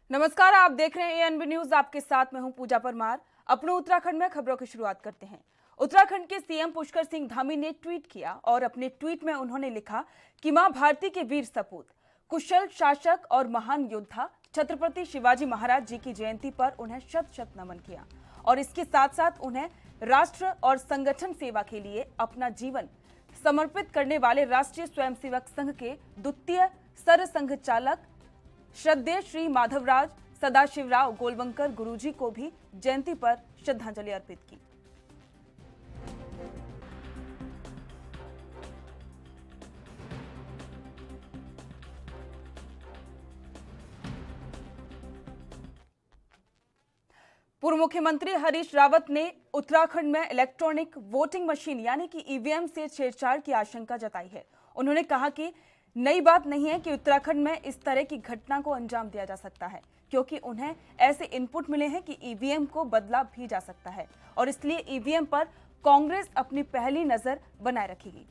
नमस्कार, आप देख रहे हैं एएनबी न्यूज। आपके साथ मैं हूं पूजा परमार। अपने उत्तराखंड में खबरों की शुरुआत करते हैं। उत्तराखंड के सीएम पुष्कर सिंह धामी ने ट्वीट किया और अपने ट्वीट में उन्होंने लिखा कि मां भारती के वीर सपूत, कुशल शासक और महान योद्धा छत्रपति शिवाजी महाराज जी की जयंती पर उन्हें शत शत नमन किया और इसके साथ साथ उन्हें राष्ट्र और संगठन सेवा के लिए अपना जीवन समर्पित करने वाले राष्ट्रीय स्वयंसेवक संघ के द्वितीय सरसंघ चालक श्रद्धेय श्री माधवराज सदाशिवराव गोलवंकर गुरुजी को भी जयंती पर श्रद्धांजलि अर्पित की। पूर्व मुख्यमंत्री हरीश रावत ने उत्तराखंड में इलेक्ट्रॉनिक वोटिंग मशीन यानी कि ईवीएम से छेड़छाड़ की आशंका जताई है। उन्होंने कहा कि नई बात नहीं है कि उत्तराखंड में इस तरह की घटना को अंजाम दिया जा सकता है, क्योंकि उन्हें ऐसे इनपुट मिले हैं कि ईवीएम को बदला भी जा सकता है और इसलिए ईवीएम पर कांग्रेस अपनी पहली नजर बनाए रखेगी।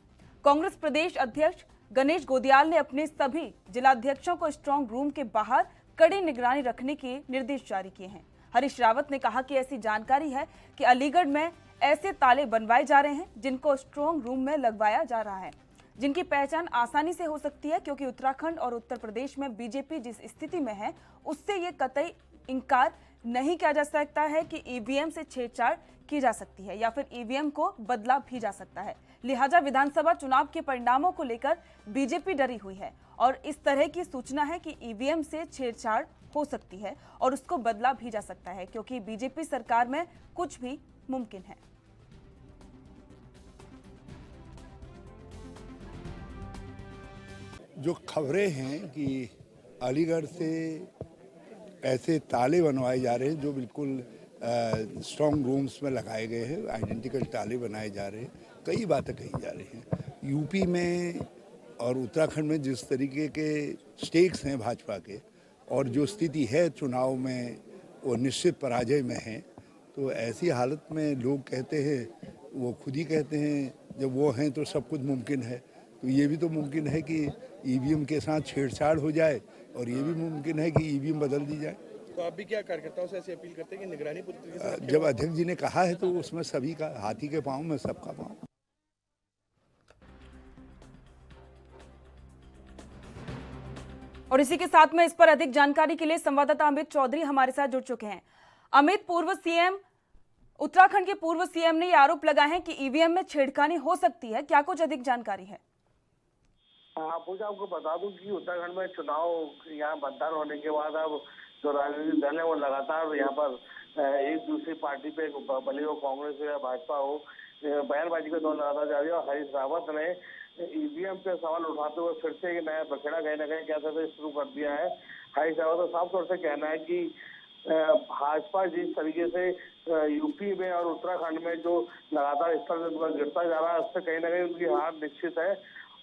कांग्रेस प्रदेश अध्यक्ष गणेश गोदियाल ने अपने सभी जिलाध्यक्षों को स्ट्रांग रूम के बाहर कड़ी निगरानी रखने के निर्देश जारी किए हैं। हरीश रावत ने कहा कि ऐसी जानकारी है कि अलीगढ़ में ऐसे ताले बनवाए जा रहे हैं जिनको स्ट्रांग रूम में लगवाया जा रहा है, जिनकी पहचान आसानी से हो सकती है, क्योंकि उत्तराखंड और उत्तर प्रदेश में बीजेपी जिस स्थिति में है उससे ये कतई इनकार नहीं किया जा सकता है कि ईवीएम से छेड़छाड़ की जा सकती है या फिर ईवीएम को बदला भी जा सकता है। लिहाजा विधानसभा चुनाव के परिणामों को लेकर बीजेपी डरी हुई है और इस तरह की सूचना है कि ईवीएम से छेड़छाड़ हो सकती है और उसको बदला भी जा सकता है, क्योंकि बीजेपी सरकार में कुछ भी मुमकिन है। जो खबरें हैं कि अलीगढ़ से ऐसे ताले बनवाए जा रहे हैं जो बिल्कुल स्ट्रॉन्ग रूम्स में लगाए गए हैं, आइडेंटिकल ताले बनाए जा रहे हैं, कई बातें कही जा रही हैं। यूपी में और उत्तराखंड में जिस तरीके के स्टेक्स हैं भाजपा के और जो स्थिति है चुनाव में वो निश्चित पराजय में है, तो ऐसी हालत में लोग कहते हैं, वो खुद ही कहते हैं जब वो हैं तो सब कुछ मुमकिन है, तो ये भी तो मुमकिन है कि ईवीएम के साथ छेड़छाड़ हो जाए और ये भी मुमकिन है कि ईवीएम बदल दी जाए। तो आप भी क्या कार्यकर्ताओं से ऐसी अपील करते हैं कि निगरानी पूरी तरीके से? जब अध्यक्ष जी ने कहा है तो उसमें सभी का, हाथी के पाँव में सबका पाँव। और इसी के साथ में इस पर अधिक जानकारी के लिए संवाददाता अमित चौधरी हमारे साथ जुड़ चुके हैं। अमित, पूर्व सीएम उत्तराखंड के पूर्व सीएम ने ये आरोप लगाए हैं कि ईवीएम में छेड़खानी हो सकती है, क्या कुछ अधिक जानकारी है? पूजा, आपको बता दूं कि उत्तराखंड में चुनाव यहाँ मतदान होने के बाद अब जो राजनीतिक दल है वो लगातार यहाँ पर एक दूसरी पार्टी पे, भले वो कांग्रेस हो या भाजपा हो, बयानबाजी का दौर लगातार जारी है। और हरीश रावत ने ईवीएम पे सवाल उठाते हुए फिर से एक नया बखेड़ा कहीं ना कहीं कहते थे शुरू कर दिया है। हरीश रावत का साफ तौर से कहना है कि भाजपा जिस तरीके से यूपी में और उत्तराखंड में जो लगातार स्तर गिरता जा रहा है उससे कहीं ना कहीं उनकी हार निश्चित है।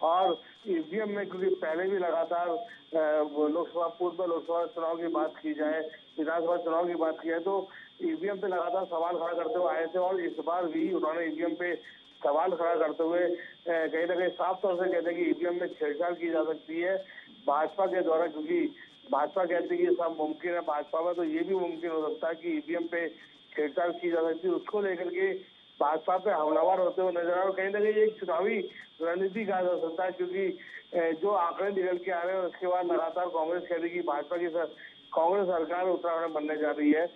और ईवीएम में, क्योंकि पहले भी लगातार लोकसभा, पूर्व लोकसभा चुनाव की बात की जाए, विधानसभा चुनाव की बात की जाए, तो ईवीएम पे लगातार सवाल खड़ा करते हुए आए थे और इस बार भी उन्होंने ईवीएम पे सवाल खड़ा करते हुए कहीं ना कहीं साफ तौर से कहते हैं कि ईवीएम में छेड़छाड़ की जा सकती है भाजपा के द्वारा, क्योंकि भाजपा कहती है कि सब मुमकिन है भाजपा में, तो ये भी मुमकिन हो सकता है कि ईवीएम पे छेड़छाड़ की जा सकती है। उसको लेकर के भाजपा पे हमलावर होते हुए नजर आ रहे और कहीं ना कहीं एक चुनावी रणनीति कहा जा सकता है, क्योंकि जो आंकड़े निकल के आ रहे हैं उसके बाद लगातार कांग्रेस कह रही कि भाजपा की कांग्रेस सरकार उत्तराखंड बनने जा रही है,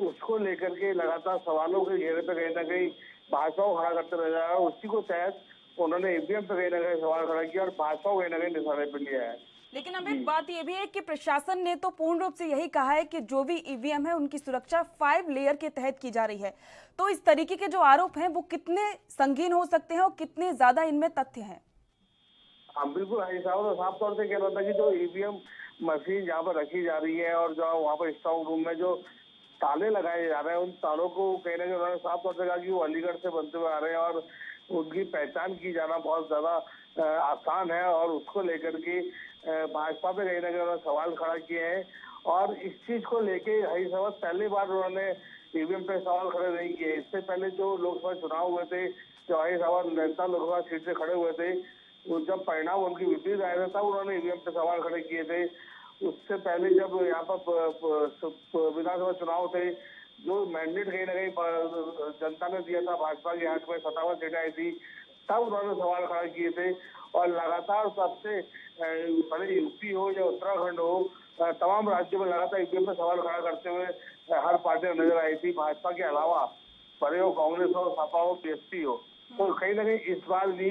उसको लेकर के लगातार सवालों के घेरे पे कहीं ना कहीं भाजपा को खड़ा करते नजर आ रहा है। उसी को तहत उन्होंने ईवीएम पे कहीं ना कहीं सवाल खड़ा किया और भाजपा को कहीं ना कहीं निशाने पर लिया है। लेकिन अब एक बात यह भी है कि प्रशासन ने तो पूर्ण रूप से यही कहा है कि जो भी ईवीएम है उनकी सुरक्षा 5 लेयर के तहत की जा रही है, तो इस तरीके के जो आरोप हैं वो कितने संगीन हो सकते हैं और कितने ज्यादा इनमें तथ्य हैं? हाँ बिल्कुल, हरीश रावत तो साफ तौर से कह रहा था कि जो ईवीएम मशीन जहाँ पर रखी जा रही है और जो वहाँ पर स्ट्रांग रूम में जो ताले लगाए जा रहे हैं, उन तालों को कहीं ना कहीं उन्होंने साफ तौर से कहा कि वो अलीगढ़ से बनते हुए आ रहे हैं और उनकी पहचान की जाना बहुत ज्यादा आसान है और उसको लेकर के भाजपा पे कहीं ना कहीं उन्होंने सवाल खड़ा किए हैं। और इस चीज को लेके हरीश रावत पहली बार उन्होंने ईवीएम पे सवाल खड़े नहीं किए। इससे पहले जो लोकसभा चुनाव हुए थे, जो हरीश रावत नैनीताल लोकसभा सीट से खड़े हुए थे, जब परिणाम उनकी विपरीत आए थे तब उन्होंने ईवीएम पे सवाल खड़े किए थे। उससे पहले जब यहाँ पर विधानसभा चुनाव थे, जो मैंडेट कहीं ना कहीं जनता ने दिया था भाजपा के हाथ में, 57 सीटें आई थी, तब उन्होंने सवाल खड़ा किए थे। और लगातार सबसे भले यूपी हो या उत्तराखंड हो, तमाम राज्यों में लगातार ईवीएम पे सवाल खड़ा करते हुए हर पार्टी नजर आई थी, भाजपा के अलावा, भले हो कांग्रेस हो, सपा हो, बीएसपी हो। तो कहीं ना कहीं इस बार भी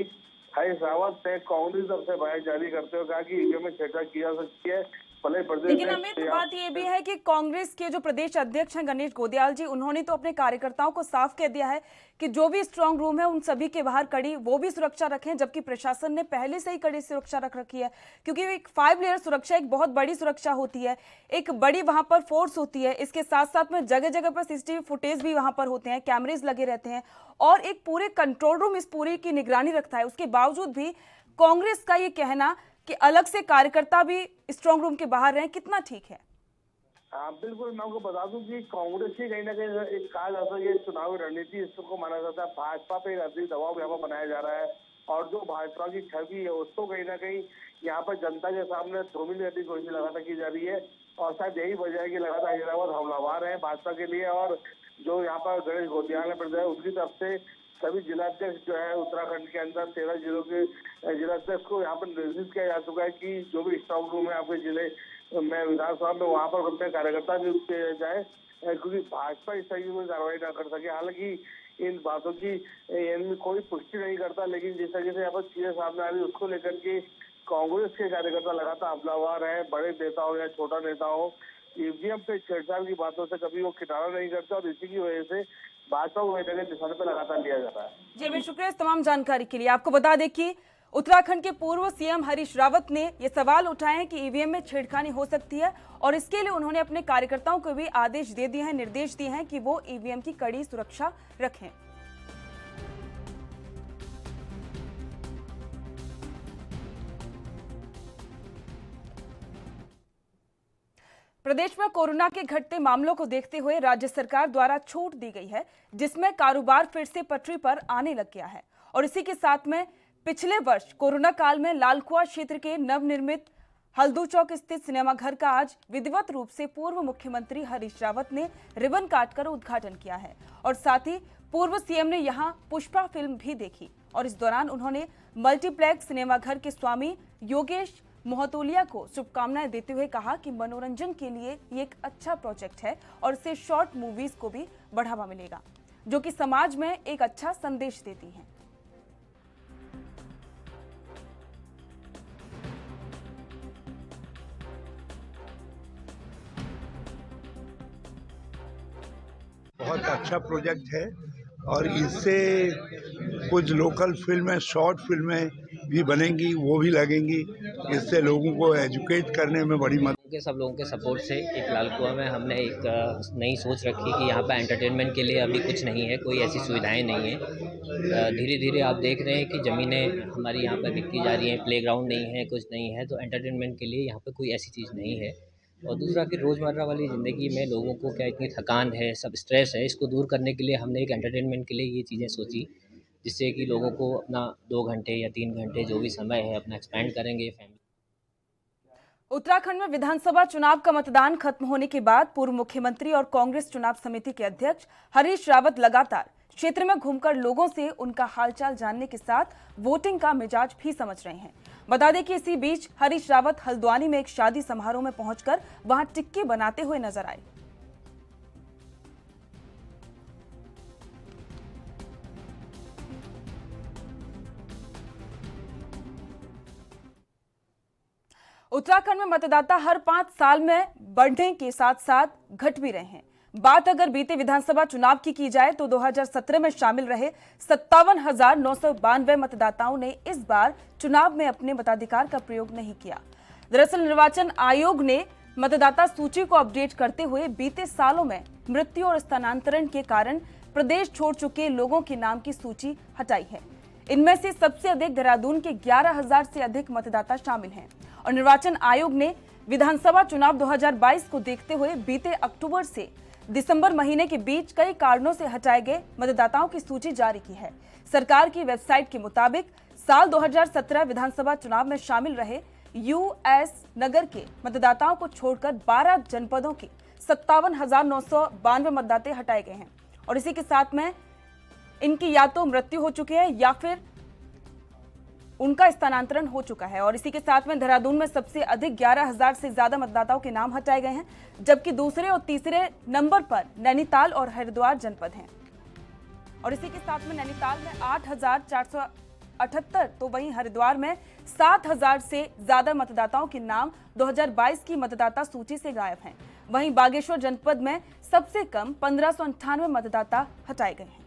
हरीश रावत ने कांग्रेस तरफ से बयान जारी करते हुए कहा कि ईवीएम में छेड़छाड़ की जा सकती है। लेकिन अमित, बात ये भी है कि कांग्रेस के जो प्रदेश अध्यक्ष हैं गणेश गोदियाल जी, उन्होंने तो अपने कार्यकर्ताओं को साफ कह दिया है कि जो भी स्ट्रांग रूम है उन सभी के बाहर कड़ी वो भी सुरक्षा रखें, जबकि प्रशासन ने पहले से ही कड़ी सुरक्षा रख रखी है। क्योंकि एक 5 लेयर सुरक्षा एक बहुत बड़ी सुरक्षा होती है, एक बड़ी वहां पर फोर्स होती है। इसके साथ साथ में जगह जगह पर सीसीटीवी फुटेज भी वहां पर होते हैं, कैमरेज लगे रहते हैं और एक पूरे कंट्रोल रूम इस पूरी की निगरानी रखता है। उसके बावजूद भी कांग्रेस का ये कहना कि अलग से कार्यकर्ता भी स्ट्रांग रूम के बाहर रहे, कितना ठीक है? हाँ बिल्कुल, मैं आपको बता दूं कि कांग्रेस की कहीं ना कहीं एक कहा जाता है, ये चुनावी रणनीति इसको माना जाता है, भाजपा पे अधिक दबाव यहाँ पर बनाया जा रहा है और जो भाजपा की छवि है उसको कहीं ना कहीं यहाँ पर जनता के सामने धूमिल करने की कोशिश लगातार की जा रही है। और शायद यही वजह है कि लगातार हैदराबाद हमलावर है भाजपा के लिए। और जो यहाँ पर गणेश गोदियाल ने प्रतिनिधित्व, उनकी तरफ से सभी जिलाध्यक्ष जो है उत्तराखंड के अंदर 13 जिलों के जिलाध्यक्ष को यहाँ पर निर्देशित किया जा चुका है कि जो भी स्ट्रांग रूम है आपके जिले में, विधानसभा में, वहाँ पर अपने कार्यकर्ता नियुक्त किए जाए, क्योंकि भाजपा इस तरीके में कार्रवाई न कर सके। हालांकि इन बातों की इनमें कोई पुष्टि नहीं करता, लेकिन जिस तरीके से यहाँ पर चीजें सामने आ रही है उसको लेकर के कांग्रेस के कार्यकर्ता लगातार हमलावर है, बड़े नेता हो या छोटा नेता हो, ईवीएम पे छेड़छाड़ की बातों से कभी वो किनारा नहीं करते और इसी की वजह से भाजपा को निशाने पर लगातार लिया जाता है। जी मैं शुक्रिया इस तमाम जानकारी के लिए। आपको बता दें कि उत्तराखंड के पूर्व सीएम हरीश रावत ने ये सवाल उठाए हैं कि ईवीएम में छेड़खानी हो सकती है और इसके लिए उन्होंने अपने कार्यकर्ताओं को भी आदेश दे दिए हैं, निर्देश दिए हैं कि वो ईवीएम की कड़ी सुरक्षा रखें। प्रदेश में कोरोना के घटते मामलों को देखते हुए राज्य सरकार द्वारा छूट दी गई है, जिसमें कारोबार फिर से पटरी पर आने लग गया है। और इसी के साथ में पिछले वर्ष कोरोना काल में लालकुआं क्षेत्र के नवनिर्मित हल्दू चौक स्थित सिनेमा घर का आज विधिवत रूप से पूर्व मुख्यमंत्री हरीश रावत ने रिबन काटकर उद्घाटन किया है और साथ ही पूर्व सीएम ने यहां पुष्पा फिल्म भी देखी। और इस दौरान उन्होंने मल्टीप्लेक्स सिनेमा घर के स्वामी योगेश मोहतोलिया को शुभकामनाएं देते हुए कहा कि मनोरंजन के लिए ये एक अच्छा प्रोजेक्ट है और इससे शॉर्ट मूवीज को भी बढ़ावा मिलेगा, जो कि समाज में एक अच्छा संदेश देती हैं। बहुत अच्छा प्रोजेक्ट है और इससे कुछ लोकल फिल्में, शॉर्ट फिल्में भी बनेंगी, वो भी लगेंगी। इससे लोगों को एजुकेट करने में बड़ी मदद। सब लोगों के सपोर्ट से एक लालकुआं में हमने एक नई सोच रखी कि यहाँ पर एंटरटेनमेंट के लिए अभी कुछ नहीं है, कोई ऐसी सुविधाएं नहीं है। धीरे धीरे आप देख रहे हैं कि ज़मीनें हमारी यहाँ पर बिकती जा रही हैं, प्लेग्राउंड नहीं है, कुछ नहीं है, तो एंटरटेनमेंट के लिए यहाँ पर कोई ऐसी चीज़ नहीं है। और दूसरा कि रोज़मर्रा वाली ज़िंदगी में लोगों को क्या इतनी थकान है, सब स्ट्रेस है, इसको दूर करने के लिए हमने एक एंटरटेनमेंट के लिए ये चीज़ें सोची, जिससे कि लोगों को अपना 2 घंटे या 3 घंटे जो भी समय है अपना एक्सपेंड करेंगे फैमिली। उत्तराखंड में विधानसभा चुनाव का मतदान खत्म होने के बाद पूर्व मुख्यमंत्री और कांग्रेस चुनाव समिति के अध्यक्ष हरीश रावत लगातार क्षेत्र में घूमकर लोगों से उनका हालचाल जानने के साथ वोटिंग का मिजाज भी समझ रहे हैं। बता दें कि इसी बीच हरीश रावत हल्द्वानी में एक शादी समारोह में पहुंचकर वहां टिक्की बनाते हुए नजर आए। उत्तराखंड में मतदाता हर 5 साल में बढ़ने के साथ साथ घट भी रहे हैं। बात अगर बीते विधानसभा चुनाव की जाए तो 2017 में शामिल रहे 57,992 मतदाताओं ने इस बार चुनाव में अपने मताधिकार का प्रयोग नहीं किया। दरअसल निर्वाचन आयोग ने मतदाता सूची को अपडेट करते हुए बीते सालों में मृत्यु और स्थानांतरण के कारण प्रदेश छोड़ चुके लोगों के नाम की सूची हटाई है। इनमें से सबसे अधिक देहरादून के 11,000 से अधिक मतदाता शामिल हैं और निर्वाचन आयोग ने विधानसभा चुनाव 2022 को देखते हुए बीते अक्टूबर से दिसंबर महीने के बीच कई कारणों से हटाए गए मतदाताओं की सूची जारी की है। सरकार की वेबसाइट के मुताबिक साल 2017 विधानसभा चुनाव में शामिल रहे यूएस नगर के मतदाताओं को छोड़कर 12 जनपदों के 57,992 मतदाता हटाए गए हैं और इसी के साथ में इनकी या तो मृत्यु हो चुकी है या फिर उनका स्थानांतरण हो चुका है। और इसी के साथ में देहरादून में सबसे अधिक 11,000 से ज्यादा मतदाताओं के नाम हटाए गए हैं, जबकि दूसरे और तीसरे नंबर पर नैनीताल और हरिद्वार जनपद हैं। और इसी के साथ में नैनीताल में 8,478 तो वहीं हरिद्वार में 7,000 से ज्यादा मतदाताओं के नाम 2022 की मतदाता सूची से गायब हैं। वहीं बागेश्वर जनपद में सबसे कम 1598 मतदाता हटाए गए हैं।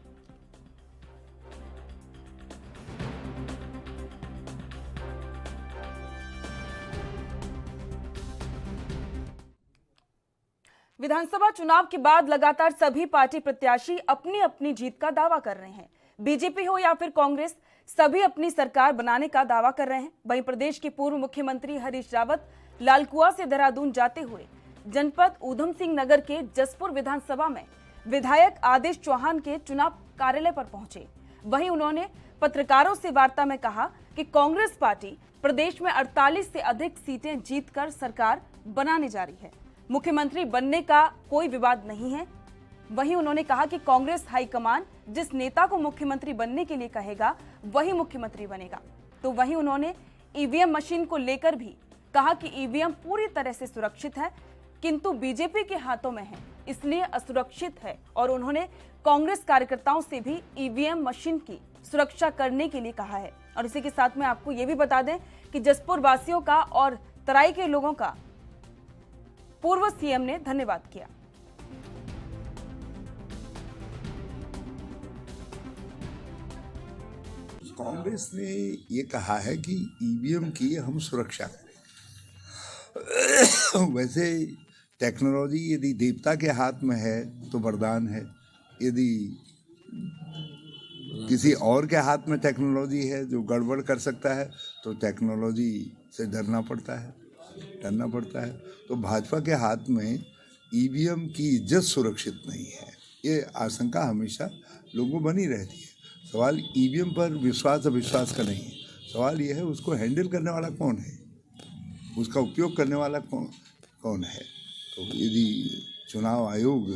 विधानसभा चुनाव के बाद लगातार सभी पार्टी प्रत्याशी अपनी अपनी जीत का दावा कर रहे हैं। बीजेपी हो या फिर कांग्रेस, सभी अपनी सरकार बनाने का दावा कर रहे हैं। वहीं प्रदेश के पूर्व मुख्यमंत्री हरीश रावत लालकुआं से देहरादून जाते हुए जनपद ऊधम सिंह नगर के जसपुर विधानसभा में विधायक आदेश चौहान के चुनाव कार्यालय पर पहुंचे। वहीं उन्होंने पत्रकारों से वार्ता में कहा कि कांग्रेस पार्टी प्रदेश में 48 से अधिक सीटें जीतकर सरकार बनाने जा रही है। मुख्यमंत्री बनने का कोई विवाद नहीं है। वहीं उन्होंने कहा कि कांग्रेस हाईकमान जिस नेता को मुख्यमंत्री बनने के लिए कहेगा वही मुख्यमंत्री बनेगा। तो वहीं उन्होंने ईवीएम मशीन को लेकर भी कहा कि ईवीएम पूरी तरह से सुरक्षित है, किंतु बीजेपी के हाथों में है इसलिए असुरक्षित है। और उन्होंने कांग्रेस कार्यकर्ताओं से भी ईवीएम मशीन की सुरक्षा करने के लिए कहा है। और इसी के साथ में आपको ये भी बता दें कि जसपुर वासियों का और तराई के लोगों का पूर्व सीएम ने धन्यवाद किया। कांग्रेस ने ये कहा है कि ईवीएम की हम सुरक्षा करें। वैसे टेक्नोलॉजी यदि देवता के हाथ में है तो वरदान है, यदि किसी और के हाथ में टेक्नोलॉजी है जो गड़बड़ कर सकता है तो टेक्नोलॉजी से डरना पड़ता है। तो भाजपा के हाथ में ईवीएम की इज्जत सुरक्षित नहीं है, ये आशंका हमेशा लोगों बनी रहती है। सवाल ईवीएम पर विश्वास अविश्वास का नहीं है, सवाल यह है उसको हैंडल करने वाला कौन है, उसका उपयोग करने वाला कौन है। तो यदि चुनाव आयोग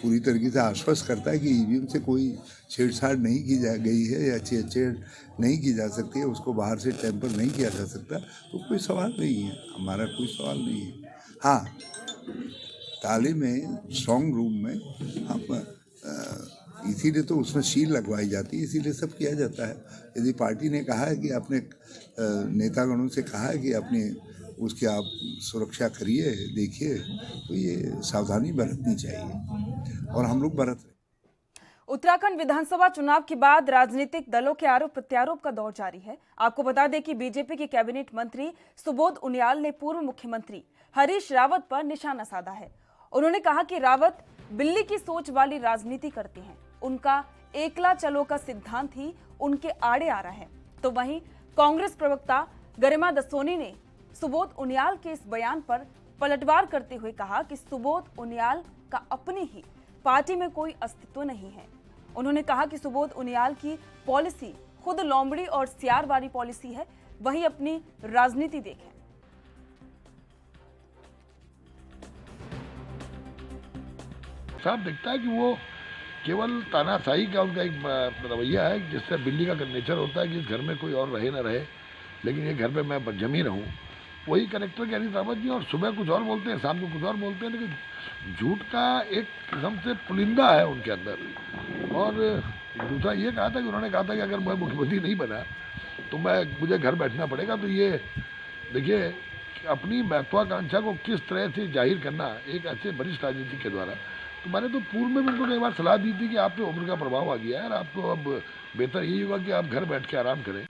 पूरी तरीके से आश्वस्त करता है कि ईवीएम से कोई छेड़छाड़ नहीं की जा गई है या छेड़ नहीं की जा सकती है, उसको बाहर से टेम्पर नहीं किया जा सकता, तो कोई सवाल नहीं है, हमारा कोई सवाल नहीं है। हाँ, ताले में स्ट्रॉन्ग रूम में हम इसीलिए तो उसमें सील लगवाई जाती है, इसीलिए सब किया जाता है। यदि पार्टी ने कहा है कि अपने नेतागणों से कहा है कि अपनी उसकी आप सुरक्षा करिए, देखिए, तो ये सावधानी बरतनी चाहिए और हम लोग बरत रहे। उत्तराखंड विधानसभा चुनाव के बाद राजनीतिक दलों के आरोप प्रत्यारोप का दौर जारी है। आपको बता दें कि बीजेपी के कैबिनेट मंत्री सुबोध उनियाल ने पूर्व मुख्यमंत्री हरीश रावत पर निशाना साधा है। उन्होंने कहा कि रावत बिल्ली की सोच वाली राजनीति करते हैं, उनका एकला चलो का सिद्धांत ही उनके आड़े आ रहा है। तो वहीं कांग्रेस प्रवक्ता गरिमा दसोनी ने सुबोध उनियाल के इस बयान पर पलटवार करते हुए कहा कि सुबोध उनियाल का अपनी ही पार्टी में कोई अस्तित्व नहीं है। उन्होंने कहा कि सुबोध उनियाल की पॉलिसी खुद लोमड़ी और सियार वाली पॉलिसी है, वही अपनी राजनीति देखें। साफ दिखता है कि वो केवल तानाशाही का उनका एक रवैया है, जिससे बिल्ली का नेचर होता है कि इस घर में कोई और रहे ना रहे, लेकिन ये घर पे मैं जमी रहूं। वही करेक्टर के हरीश रावत जी, और सुबह कुछ और बोलते हैं, शाम को कुछ और बोलते हैं, लेकिन झूठ का एक किस्म से पुलिंदा है उनके अंदर। और दूसरा ये कहा था कि उन्होंने कहा था कि अगर मैं मुख्यमंत्री नहीं बना तो मुझे घर बैठना पड़ेगा। तो ये देखिए अपनी महत्वाकांक्षा को किस तरह से जाहिर करना एक ऐसे वरिष्ठ राजनीतिक के द्वारा। तो मैंने तो पूर्व में भी उनको कई बार सलाह दी थी कि आप पे उम्र का प्रभाव आ गया है और आपको अब बेहतर यही होगा कि आप घर बैठ के आराम करें।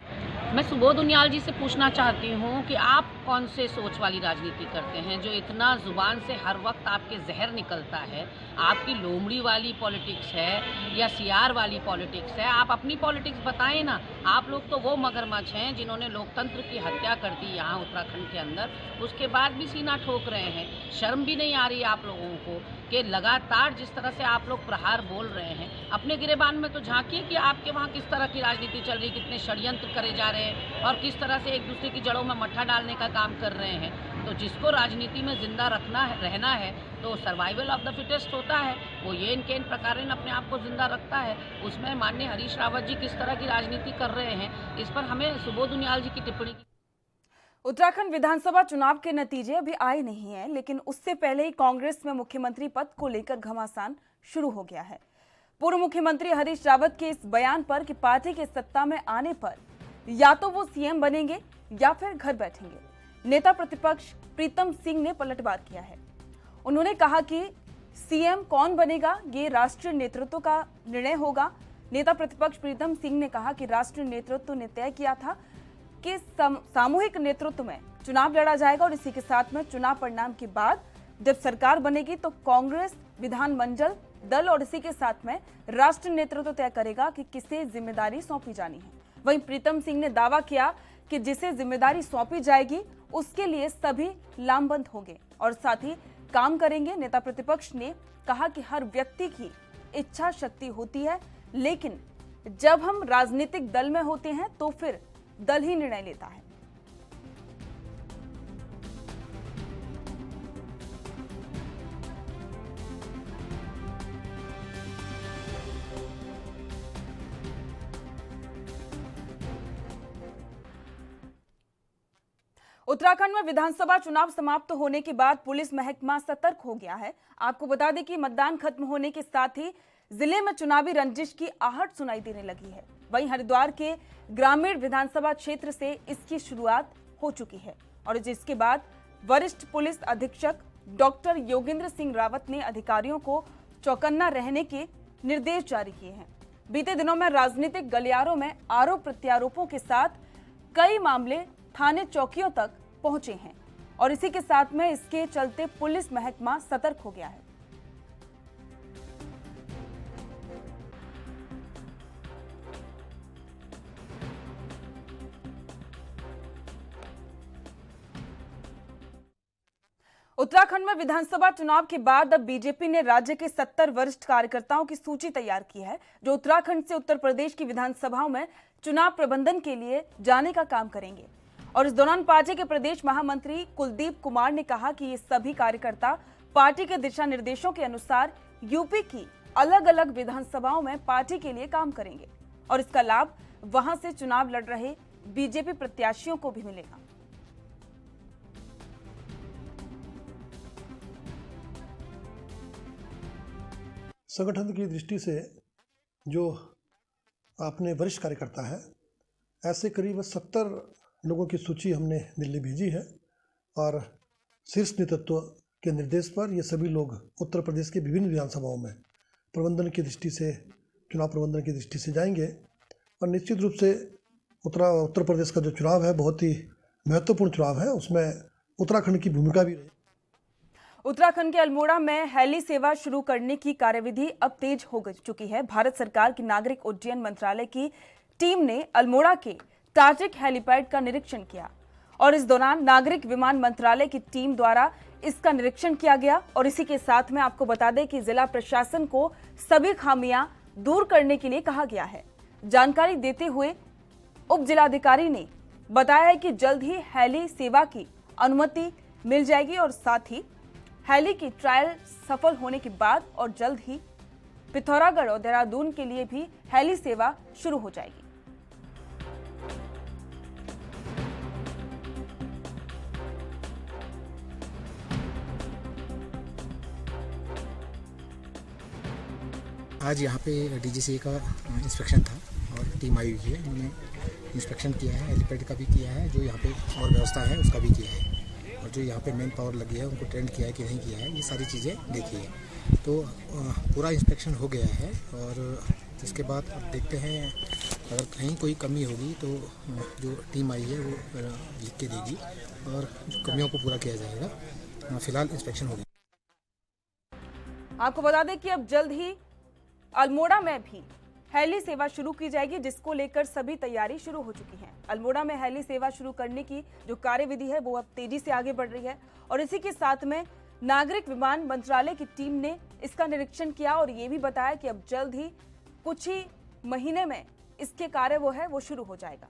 मैं सुबोध उनियाल जी से पूछना चाहती हूँ कि आप कौन से सोच वाली राजनीति करते हैं जो इतना जुबान से हर वक्त आपके जहर निकलता है? आपकी लोमड़ी वाली पॉलिटिक्स है या सियार वाली पॉलिटिक्स है? आप अपनी पॉलिटिक्स बताएं ना। आप लोग तो वो मगरमच्छ हैं जिन्होंने लोकतंत्र की हत्या कर दी यहाँ उत्तराखंड के अंदर, उसके बाद भी सीना ठोक रहे हैं। शर्म भी नहीं आ रही आप लोगों को कि लगातार जिस तरह से आप लोग प्रहार बोल रहे हैं। अपने गिरेबान में तो झांकिए कि आपके वहाँ किस तरह की राजनीति चल रही, कितने षड्यंत्र करे जा रहे हैं और किस तरह से एक दूसरे की जड़ों में मट्ठा डालने का काम कर रहे हैं। तो जिसको राजनीति में जिंदा रहना है तो सर्वाइवल ऑफ द फिटेस्ट होता है, वो ये इनके प्रकार अपने आप को जिंदा रखता है। उसमें माननीय हरीश रावत जी किस तरह की राजनीति कर रहे हैं, इस पर हमें सुबोध उनियाल जी की टिप्पणी की। उत्तराखंड विधानसभा चुनाव के नतीजे अभी आए नहीं हैं, लेकिन उससे पहले ही कांग्रेस में मुख्यमंत्री पद को लेकर घमासान शुरू हो गया है। पूर्व मुख्यमंत्री हरीश रावत के इस बयान पर कि पार्टी के सत्ता में आने पर या तो वो सीएम बनेंगे या फिर घर बैठेंगे, नेता प्रतिपक्ष प्रीतम सिंह ने पलटवार किया है। उन्होंने कहा कि सीएम कौन बनेगा ये राष्ट्रीय नेतृत्व का निर्णय होगा। नेता प्रतिपक्ष प्रीतम सिंह ने कहा कि राष्ट्रीय नेतृत्व ने तय किया था कि सामूहिक नेतृत्व में चुनाव लड़ा जाएगा और इसी के साथ में चुनाव परिणाम के बाद जब सरकार बनेगी तो कांग्रेस विधानमंडल दल और इसी के साथ में राष्ट्रीय नेतृत्व तय करेगा कि किसे जिम्मेदारी सौंपी जानी है। वहीं प्रीतम सिंह ने दावा किया कि जिसे जिम्मेदारी सौंपी जाएगी उसके लिए सभी लामबंद होंगे और साथ ही काम करेंगे। नेता प्रतिपक्ष ने कहा कि हर व्यक्ति की इच्छा शक्ति होती है, लेकिन जब हम राजनीतिक दल में होते हैं तो फिर दल ही निर्णय लेता है। उत्तराखंड में विधानसभा चुनाव समाप्त होने के बाद पुलिस महकमा सतर्क हो गया है। आपको बता दें कि मतदान खत्म होने के साथ ही जिले में चुनावी रंजिश की आहट सुनाई देने लगी है। वहीं हरिद्वार के ग्रामीण विधानसभा क्षेत्र से इसकी शुरुआत हो चुकी है और जिसके बाद वरिष्ठ पुलिस अधीक्षक डॉक्टर योगेंद्र सिंह रावत ने अधिकारियों को चौकन्ना रहने के निर्देश जारी किए हैं। बीते दिनों में राजनीतिक गलियारों में आरोप प्रत्यारोपों के साथ कई मामले थाने चौकियों तक पहुंचे हैं और इसी के साथ में इसके चलते पुलिस महकमा सतर्क हो गया है। उत्तराखंड में विधानसभा चुनाव के बाद अब बीजेपी ने राज्य के 70 वरिष्ठ कार्यकर्ताओं की सूची तैयार की है, जो उत्तराखंड से उत्तर प्रदेश की विधानसभाओं में चुनाव प्रबंधन के लिए जाने का काम करेंगे। और इस दौरान पार्टी के प्रदेश महामंत्री कुलदीप कुमार ने कहा कि ये सभी कार्यकर्ता पार्टी के दिशा निर्देशों के अनुसार यूपी की अलग अलग विधानसभाओं में पार्टी के लिए काम करेंगे और इसका लाभ वहां से चुनाव लड़ रहे बीजेपी प्रत्याशियों को भी मिलेगा। संगठन की दृष्टि से जो अपने वरिष्ठ कार्यकर्ता है, ऐसे करीब 70 लोगों की सूची हमने दिल्ली भेजी है और शीर्ष नेतृत्व के निर्देश पर ये सभी लोग उत्तर प्रदेश के विभिन्न विधानसभाओं में प्रबंधन की दृष्टि से, चुनाव प्रबंधन की दृष्टि से जाएंगे और निश्चित रूप से उत्तर प्रदेश का जो चुनाव है बहुत ही महत्वपूर्ण चुनाव है, उसमें उत्तराखंड की भूमिका भी रही। उत्तराखंड के अल्मोड़ा में हेली सेवा शुरू करने की कार्यविधि अब तेज हो चुकी है। भारत सरकार की नागरिक उड्डयन मंत्रालय की टीम ने अल्मोड़ा के टाटिक हेलीपैड का निरीक्षण किया और इस दौरान नागरिक विमान मंत्रालय की टीम द्वारा इसका निरीक्षण किया गया और इसी के साथ में आपको बता दें कि जिला प्रशासन को सभी खामियां दूर करने के लिए कहा गया है। जानकारी देते हुए उप जिलाधिकारी ने बताया है कि जल्द ही हेली सेवा की अनुमति मिल जाएगी और साथ ही हेली की ट्रायल सफल होने के बाद और जल्द ही पिथौरागढ़ और देहरादून के लिए भी हेली सेवा शुरू हो जाएगी। आज यहाँ पे डीजीसीए का इंस्पेक्शन था और टीम आई हुई है। उन्होंने इंस्पेक्शन किया है, हेलीपैड का भी किया है, जो यहाँ पे और व्यवस्था है उसका भी किया है और जो यहाँ पे मेन पावर लगी है उनको ट्रेंड किया है कि नहीं किया है, ये सारी चीज़ें देखी है। तो पूरा इंस्पेक्शन हो गया है और इसके बाद अब देखते हैं अगर कहीं कोई कमी होगी तो जो टीम आई है वो लिख के देगी और कमियों को पूरा किया जाएगा। फिलहाल इंस्पेक्शन हो गया। आपको बता दें कि अब जल्द ही अल्मोड़ा में भी हेली सेवा शुरू की जाएगी, जिसको लेकर सभी तैयारी शुरू हो चुकी है। अल्मोड़ा में हेली सेवा शुरू करने की जो कार्यविधि है वो अब तेजी से आगे बढ़ रही है और इसी के साथ में नागरिक विमान मंत्रालय की टीम ने इसका निरीक्षण किया और ये भी बताया कि अब जल्द ही कुछ ही महीने में इसके कार्य वो शुरू हो जाएगा।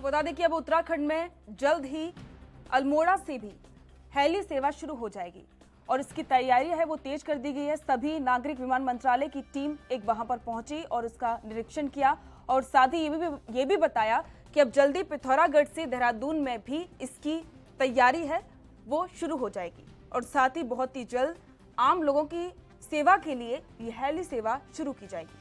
आपको बता दें कि अब उत्तराखंड में जल्द ही अल्मोड़ा से भी हेली सेवा शुरू हो जाएगी और इसकी तैयारी है वो तेज कर दी गई है। सभी नागरिक विमान मंत्रालय की टीम एक वहां पर पहुंची और उसका निरीक्षण किया और साथ ही ये भी बताया कि अब जल्दी पिथौरागढ़ से देहरादून में भी इसकी तैयारी है वो शुरू हो जाएगी और साथ ही बहुत ही जल्द आम लोगों की सेवा के लिए यह हेली सेवा शुरू की जाएगी।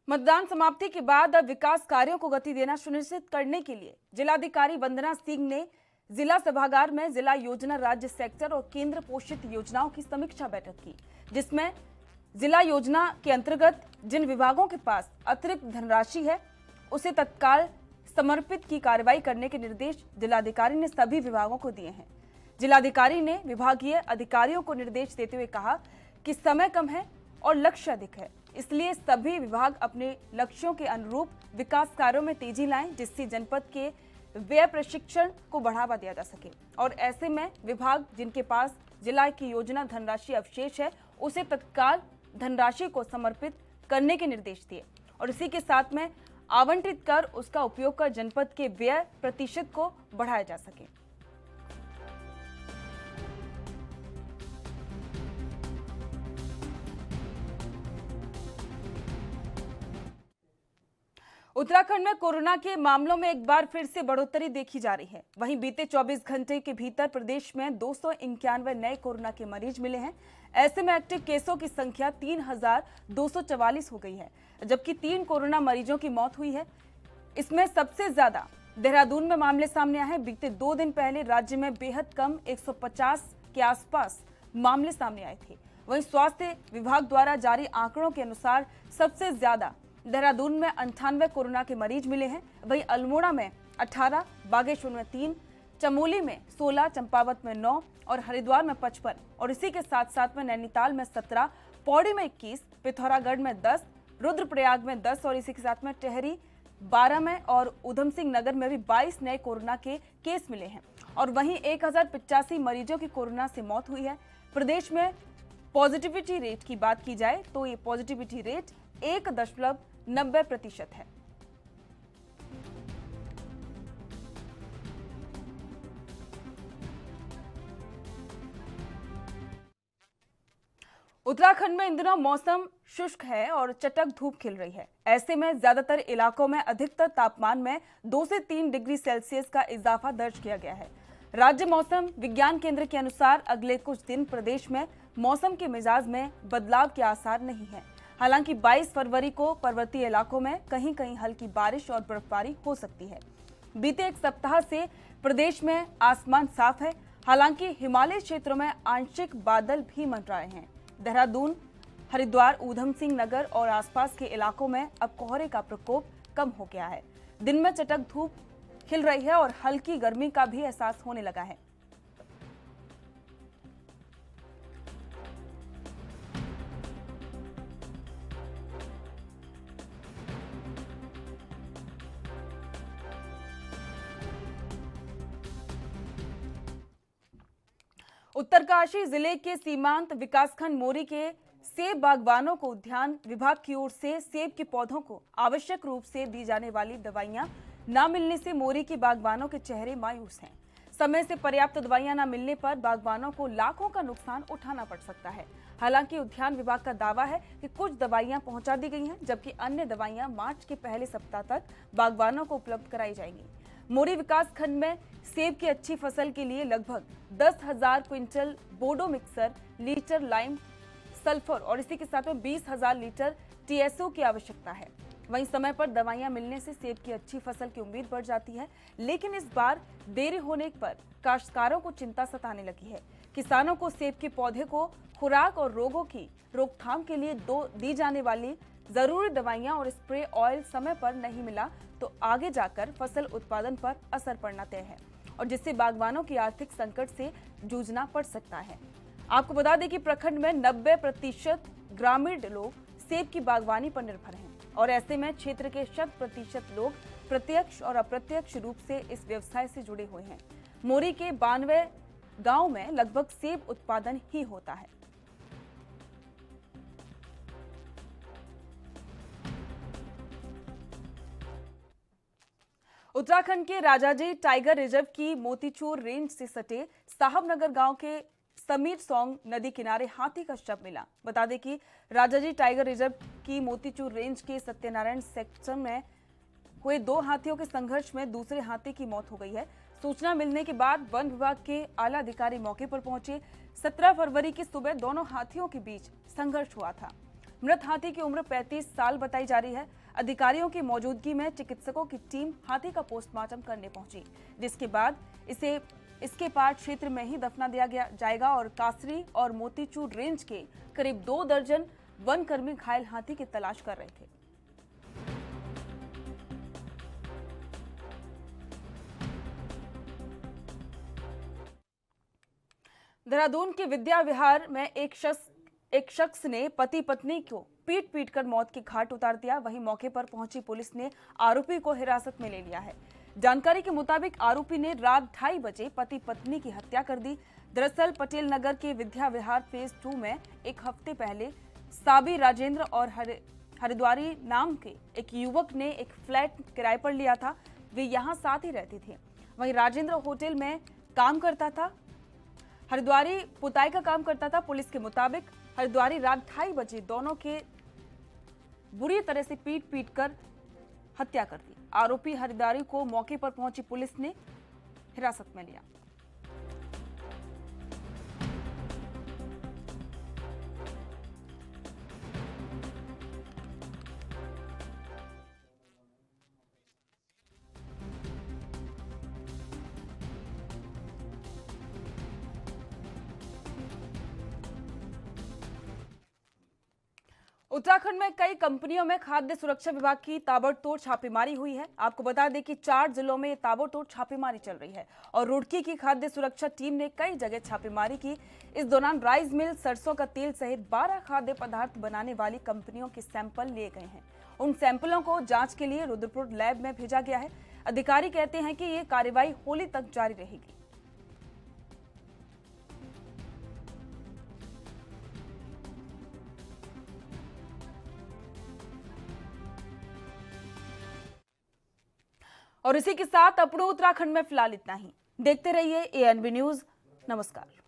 मतदान समाप्ति के बाद अब विकास कार्यों को गति देना सुनिश्चित करने के लिए जिलाधिकारी वंदना सिंह ने जिला सभागार में जिला योजना, राज्य सेक्टर और केंद्र पोषित योजनाओं की समीक्षा बैठक की, जिसमें जिला योजना के अंतर्गत जिन विभागों के पास अतिरिक्त धनराशि है उसे तत्काल समर्पित की कार्रवाई करने के निर्देश जिलाधिकारी ने सभी विभागों को दिए हैं। जिलाधिकारी ने विभागीय अधिकारियों को निर्देश देते हुए कहा कि समय कम है और लक्ष्य अधिक है, इसलिए सभी विभाग अपने लक्ष्यों के अनुरूप विकास कार्यों में तेजी लाएं, जिससे जनपद के व्यय प्रशिक्षण को बढ़ावा दिया जा सके। और ऐसे में विभाग जिनके पास जिला की योजना धनराशि अवशेष है उसे तत्काल धनराशि को समर्पित करने के निर्देश दिए और इसी के साथ में आवंटित कर उसका उपयोग कर जनपद के व्यय प्रतिशत को बढ़ाया जा सके। उत्तराखंड में कोरोना के मामलों में एक बार फिर से बढ़ोतरी देखी जा रही है। वहीं बीते 24 घंटे के भीतर प्रदेश में 291 नए कोरोना के मरीज मिले हैं। ऐसे में एक्टिव केसों की संख्या 3,244 हो गई है, जबकि 3 कोरोना मरीजों की मौत हुई है। इसमें सबसे ज्यादा देहरादून में मामले सामने आए हैं। बीते 2 दिन पहले राज्य में बेहद कम 150 के आसपास मामले सामने आए थे। वहीं स्वास्थ्य विभाग द्वारा जारी आंकड़ों के अनुसार सबसे ज्यादा देहरादून में 98 कोरोना के मरीज मिले हैं। वहीं अल्मोड़ा में 18, बागेश्वर में 3, चमोली में 16, चंपावत में 9 और हरिद्वार में 55 और इसी के साथ साथ में नैनीताल में 17, पौड़ी में 21, पिथौरागढ़ में 10, रुद्रप्रयाग में 10 और इसी के साथ में टेहरी 12 में और ऊधम सिंह नगर में भी 22 नए कोरोना के केस मिले हैं। और वहीं 1085 मरीजों की कोरोना से मौत हुई है। प्रदेश में पॉजिटिविटी रेट की बात की जाए तो ये पॉजिटिविटी रेट 1.90% है। उत्तराखंड में इन दिनों मौसम शुष्क है और चटक धूप खिल रही है। ऐसे में ज्यादातर इलाकों में अधिकतर तापमान में 2 से 3 डिग्री सेल्सियस का इजाफा दर्ज किया गया है। राज्य मौसम विज्ञान केंद्र के अनुसार अगले कुछ दिन प्रदेश में मौसम के मिजाज में बदलाव के आसार नहीं है। हालांकि 22 फरवरी को पर्वतीय इलाकों में कहीं कहीं हल्की बारिश और बर्फबारी हो सकती है। बीते एक सप्ताह से प्रदेश में आसमान साफ है। हालांकि हिमालय क्षेत्रों में आंशिक बादल भी मंडराए हैं। देहरादून, हरिद्वार, ऊधम सिंह नगर और आसपास के इलाकों में अब कोहरे का प्रकोप कम हो गया है। दिन में चटक धूप खिल रही है और हल्की गर्मी का भी एहसास होने लगा है। उत्तरकाशी जिले के सीमांत विकासखंड मोरी के सेब बागवानों को उद्यान विभाग की ओर से सेब के पौधों को आवश्यक रूप से दी जाने वाली दवाइयां न मिलने से मोरी के बागवानों के चेहरे मायूस हैं। समय से पर्याप्त दवाइयां न मिलने पर बागवानों को लाखों का नुकसान उठाना पड़ सकता है। हालांकि उद्यान विभाग का दावा है कि कुछ दवाइयां पहुंचा दी गई हैं, जबकि अन्य दवाइयां मार्च के पहले सप्ताह तक बागवानों को उपलब्ध कराई जाएंगी। मोरी विकास खंड में सेब की अच्छी फसल के लिए लगभग 10,000 quintal Bodo mixer, litre lime sulphur और इसी के साथ में 20,000 लीटर TSO की आवश्यकता है। वहीं समय पर दवाइयां मिलने से सेब की अच्छी फसल की उम्मीद बढ़ जाती है, लेकिन इस बार देरी होने पर काश्तकारों को चिंता सताने लगी है। किसानों को सेब के पौधे को खुराक और रोगों की रोकथाम के लिए दी जाने वाली जरूरी दवाइयां और स्प्रे ऑयल समय पर नहीं मिला तो आगे जाकर फसल उत्पादन पर असर पड़ना तय है और जिससे बागवानों की आर्थिक संकट से जूझना पड़ सकता है। आपको बता दें कि प्रखंड में 90% ग्रामीण लोग सेब की बागवानी पर निर्भर हैं और ऐसे में क्षेत्र के 100% लोग प्रत्यक्ष और अप्रत्यक्ष रूप से इस व्यवसाय से जुड़े हुए हैं। मोरी के 92 गांव में लगभग सेब उत्पादन ही होता है। उत्तराखंड के राजाजी टाइगर रिजर्व की मोतीचूर रेंज से सटे साहबनगर गांव के समीर सोंग नदी किनारे हाथी का शव मिला। बता दें कि राजाजी टाइगर रिजर्व की मोतीचूर रेंज के सत्यनारायण सेक्शन में हुए 2 हाथियों के संघर्ष में दूसरे हाथी की मौत हो गई है। सूचना मिलने के बाद वन विभाग के आला अधिकारी मौके पर पहुंचे। 17 फरवरी की सुबह दोनों हाथियों के बीच संघर्ष हुआ था। मृत हाथी की उम्र 35 साल बताई जा रही है। अधिकारियों की मौजूदगी में चिकित्सकों की टीम हाथी का पोस्टमार्टम करने पहुंची, जिसके बाद इसे इसके पार क्षेत्र में ही दफना दिया जाएगा और कासरी और मोतीचूर रेंज के करीब 2 दर्जन वन कर्मी घायल हाथी की तलाश कर रहे थे। देहरादून के विद्या विहार में एक शख्स ने पति पत्नी को पीट कर मौत के घाट उतार दिया। वहीं मौके पर पहुंची पुलिस ने आरोपी को हिरासत में ले लिया है। जानकारी के मुताबिक आरोपी ने रात 2:30 बजे पति पत्नी की हत्या कर दी। दरअसल पटेल नगर के विद्या विहार फेज 2 में एक हफ्ते पहले साबी राजेंद्र और हरिद्वारी नाम के एक युवक ने एक फ्लैट किराए पर लिया था। वे यहां साथ ही रहते थे। वहीं राजेंद्र होटल में काम करता था, हरिद्वारी पुताई का काम करता था। पुलिस के मुताबिक हरिद्वारी रात 2:30 बजे दोनों के बुरी तरह से पीट कर हत्या कर दी। आरोपी हरिद्वारी को मौके पर पहुंची पुलिस ने हिरासत में लिया। उत्तराखंड में कई कंपनियों में खाद्य सुरक्षा विभाग की ताबड़तोड़ छापेमारी हुई है। आपको बता दें कि 4 जिलों में ताबड़तोड़ छापेमारी चल रही है और रुड़की की खाद्य सुरक्षा टीम ने कई जगह छापेमारी की। इस दौरान राइस मिल, सरसों का तेल सहित 12 खाद्य पदार्थ बनाने वाली कंपनियों के सैंपल लिए गए हैं। उन सैंपलों को जांच के लिए रुद्रपुर लैब में भेजा गया है। अधिकारी कहते हैं कि ये कार्रवाई होली तक जारी रहेगी। और इसी के साथ अपनों उत्तराखंड में फिलहाल इतना ही। देखते रहिए ANB न्यूज। नमस्कार।